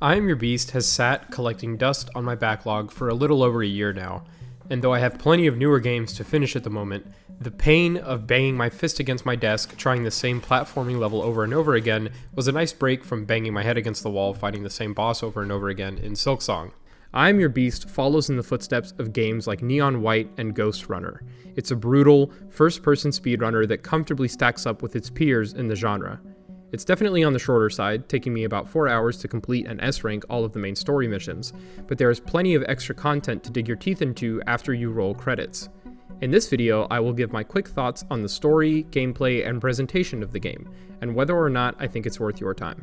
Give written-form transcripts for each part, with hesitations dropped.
I Am Your Beast has sat collecting dust on my backlog for a little over a year now, and though I have plenty of newer games to finish at the moment, the pain of banging my fist against my desk trying the same platforming level over and over again was a nice break from banging my head against the wall fighting the same boss over and over again in Silksong. I Am Your Beast follows in the footsteps of games like Neon White and Ghost Runner. It's a brutal, first-person speedrunner that comfortably stacks up with its peers in the genre. It's definitely on the shorter side, taking me about 4 hours to complete and S-rank all of the main story missions, but there is plenty of extra content to dig your teeth into after you roll credits. In this video, I will give my quick thoughts on the story, gameplay, and presentation of the game, and whether or not I think it's worth your time.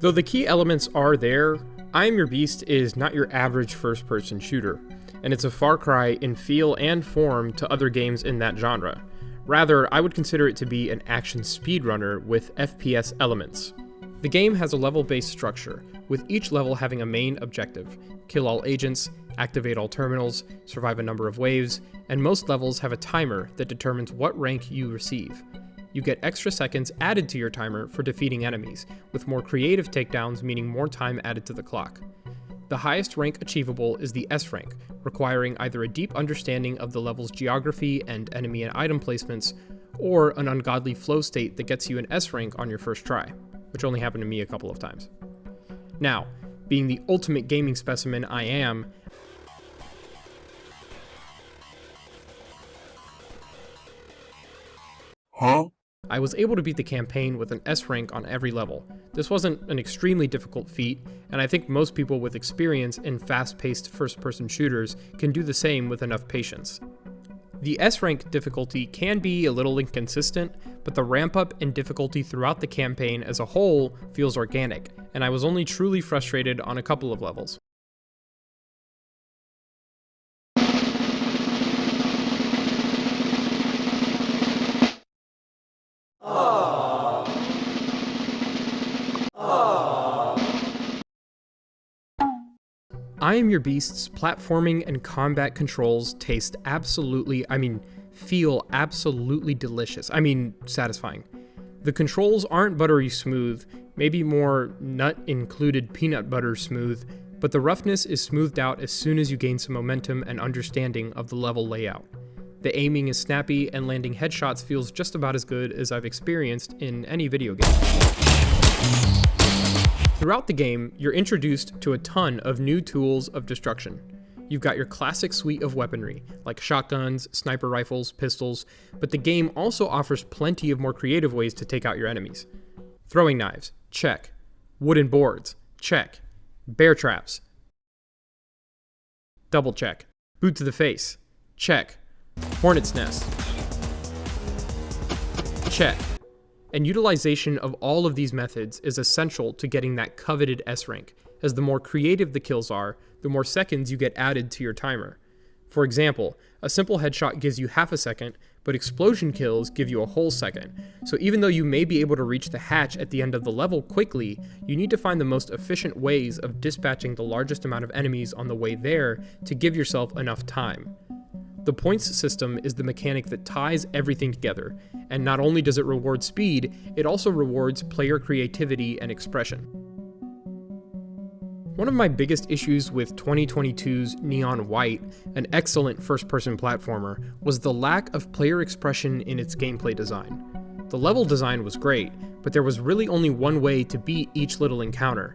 Though the key elements are there, I Am Your Beast is not your average first-person shooter, and it's a far cry in feel and form to other games in that genre. Rather, I would consider it to be an action speedrunner with FPS elements. The game has a level-based structure, with each level having a main objective: kill all agents, activate all terminals, survive a number of waves, and most levels have a timer that determines what rank you receive. You get extra seconds added to your timer for defeating enemies, with more creative takedowns meaning more time added to the clock. The highest rank achievable is the S rank, requiring either a deep understanding of the level's geography and enemy and item placements, or an ungodly flow state that gets you an S rank on your first try, which only happened to me a couple of times. Now, being the ultimate gaming specimen I am, I was able to beat the campaign with an S rank on every level. This wasn't an extremely difficult feat, and I think most people with experience in fast-paced first-person shooters can do the same with enough patience. The S rank difficulty can be a little inconsistent, but the ramp-up in difficulty throughout the campaign as a whole feels organic, and I was only truly frustrated on a couple of levels. I Am Your Beast's platforming and combat controls feel absolutely delicious. Satisfying. The controls aren't buttery smooth, maybe more nut-included peanut butter smooth, but the roughness is smoothed out as soon as you gain some momentum and understanding of the level layout. The aiming is snappy, and landing headshots feels just about as good as I've experienced in any video game. Throughout the game, you're introduced to a ton of new tools of destruction. You've got your classic suite of weaponry, like shotguns, sniper rifles, pistols, but the game also offers plenty of more creative ways to take out your enemies. Throwing knives, check. Wooden boards, check. Bear traps, double check. Boot to the face, check. Hornet's nest, check. And utilization of all of these methods is essential to getting that coveted S rank, as the more creative the kills are, the more seconds you get added to your timer. For example, a simple headshot gives you half a second, but explosion kills give you a whole second. So even though you may be able to reach the hatch at the end of the level quickly, you need to find the most efficient ways of dispatching the largest amount of enemies on the way there to give yourself enough time. The points system is the mechanic that ties everything together, and not only does it reward speed, it also rewards player creativity and expression. One of my biggest issues with 2022's Neon White, an excellent first-person platformer, was the lack of player expression in its gameplay design. The level design was great, but there was really only one way to beat each little encounter.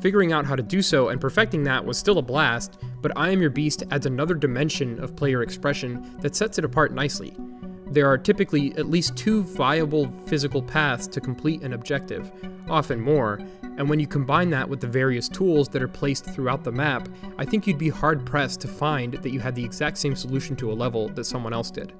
Figuring out how to do so and perfecting that was still a blast, but I Am Your Beast adds another dimension of player expression that sets it apart nicely. There are typically at least 2 viable physical paths to complete an objective, often more, and when you combine that with the various tools that are placed throughout the map, I think you'd be hard-pressed to find that you had the exact same solution to a level that someone else did.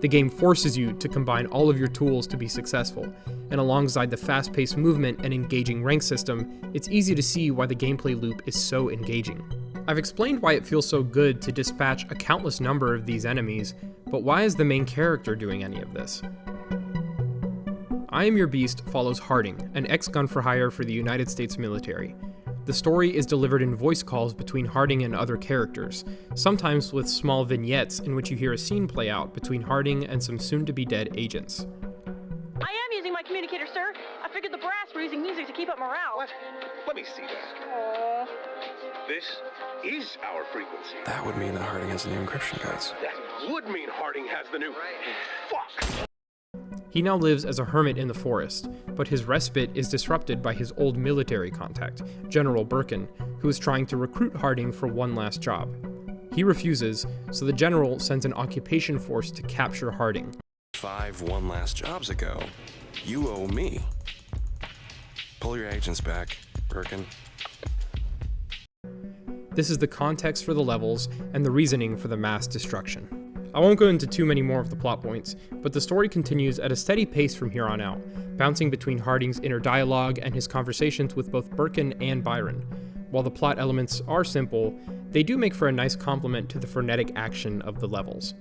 The game forces you to combine all of your tools to be successful, and alongside the fast-paced movement and engaging rank system, it's easy to see why the gameplay loop is so engaging. I've explained why it feels so good to dispatch a countless number of these enemies, but why is the main character doing any of this? I Am Your Beast follows Harding, an ex-gun-for-hire for the United States military. The story is delivered in voice calls between Harding and other characters, sometimes with small vignettes in which you hear a scene play out between Harding and some soon-to-be-dead agents. I am using my communicator, sir. sir. I figured the brass were using music to keep up morale. What? Let me see that. Aww. This is our frequency. That would mean that Harding has the new encryption codes. That would mean Harding has the new... Fuck! He now lives as a hermit in the forest, but his respite is disrupted by his old military contact, General Birkin, who is trying to recruit Harding for one last job. He refuses, so the general sends an occupation force to capture Harding. 5 one last jobs ago. You owe me. Pull your agents back, Birkin. This is the context for the levels and the reasoning for the mass destruction. I won't go into too many more of the plot points, but the story continues at a steady pace from here on out, bouncing between Harding's inner dialogue and his conversations with both Birkin and Byron. While the plot elements are simple, they do make for a nice complement to the frenetic action of the levels.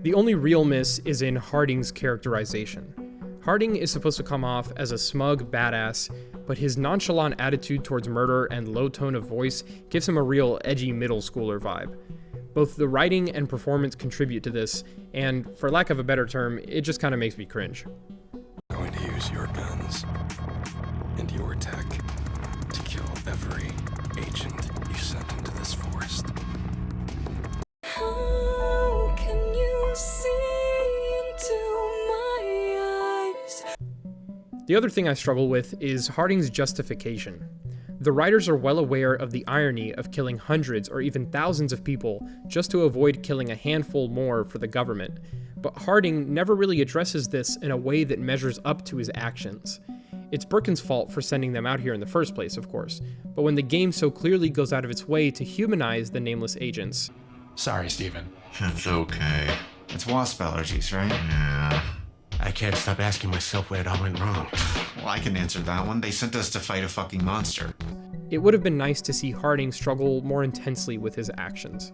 The only real miss is in Harding's characterization. Harding is supposed to come off as a smug badass, but his nonchalant attitude towards murder and low tone of voice gives him a real edgy middle schooler vibe. Both the writing and performance contribute to this, and for lack of a better term, it just kind of makes me cringe. I'm going to use your guns and your tech to kill every agent you sent into this forest. How can you see into my eyes? The other thing I struggle with is Harding's justification. The writers are well aware of the irony of killing hundreds or even thousands of people just to avoid killing a handful more for the government, but Harding never really addresses this in a way that measures up to his actions. It's Birkin's fault for sending them out here in the first place, of course, but when the game so clearly goes out of its way to humanize the nameless agents... Sorry, Steven. It's okay. It's wasp allergies, right? Yeah. I can't stop asking myself where it all went wrong. Well, I can answer that one. They sent us to fight a fucking monster. It would have been nice to see Harding struggle more intensely with his actions.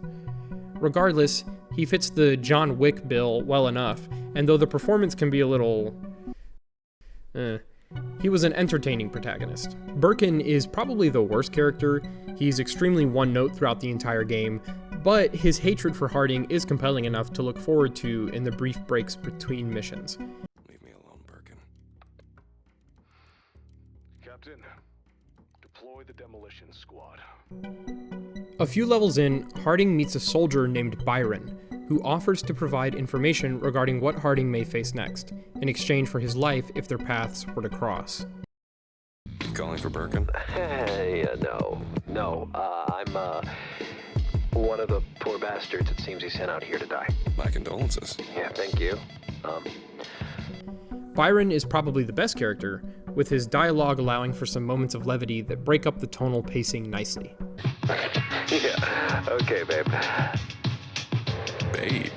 Regardless, he fits the John Wick bill well enough, and though the performance can be a little... he was an entertaining protagonist. Birkin is probably the worst character. He's extremely one-note throughout the entire game, but his hatred for Harding is compelling enough to look forward to in the brief breaks between missions. Leave me alone, Birkin. Captain, deploy the demolition squad. A few levels in, Harding meets a soldier named Byron, who offers to provide information regarding what Harding may face next, in exchange for his life if their paths were to cross. You calling for Birkin? No. I'm, one of the poor bastards it seems he sent out here to die. My condolences. Yeah, thank you. Byron is probably the best character, with his dialogue allowing for some moments of levity that break up the tonal pacing nicely. Yeah, okay, babe. Babe.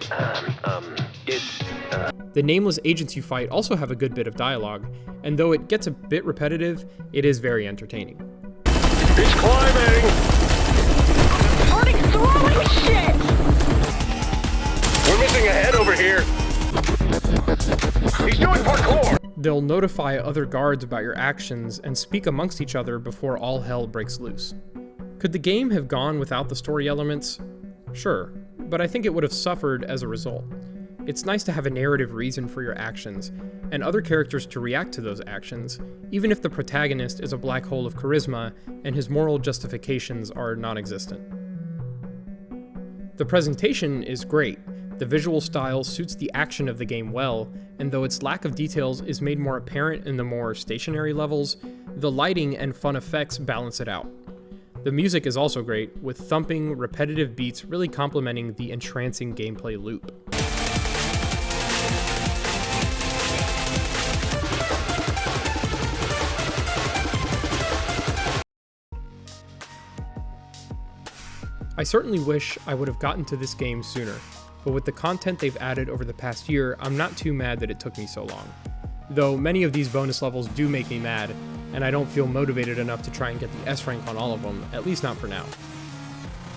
The nameless agents you fight also have a good bit of dialogue, and though it gets a bit repetitive, it is very entertaining. He's climbing! Harding's throwing shit! We're missing a head over here! He's doing parkour! They'll notify other guards about your actions and speak amongst each other before all hell breaks loose. Could the game have gone without the story elements? Sure, but I think it would have suffered as a result. It's nice to have a narrative reason for your actions, and other characters to react to those actions, even if the protagonist is a black hole of charisma and his moral justifications are non-existent. The presentation is great. The visual style suits the action of the game well, and though its lack of details is made more apparent in the more stationary levels, the lighting and fun effects balance it out. The music is also great, with thumping, repetitive beats really complementing the entrancing gameplay loop. I certainly wish I would have gotten to this game sooner, but with the content they've added over the past year, I'm not too mad that it took me so long. Though many of these bonus levels do make me mad, and I don't feel motivated enough to try and get the S rank on all of them, at least not for now.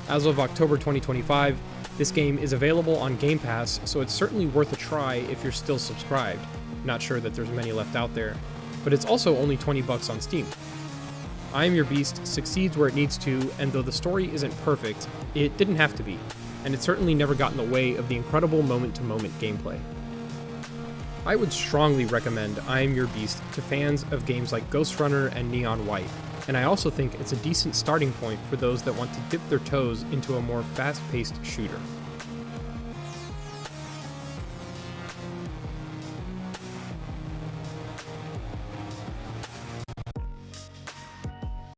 As of October 2025, this game is available on Game Pass, so it's certainly worth a try if you're still subscribed. Not sure that there's many left out there, but it's also only $20 on Steam. I Am Your Beast succeeds where it needs to, and though the story isn't perfect, it didn't have to be, and it certainly never got in the way of the incredible moment-to-moment gameplay. I would strongly recommend I Am Your Beast to fans of games like Ghost Runner and Neon White, and I also think it's a decent starting point for those that want to dip their toes into a more fast-paced shooter.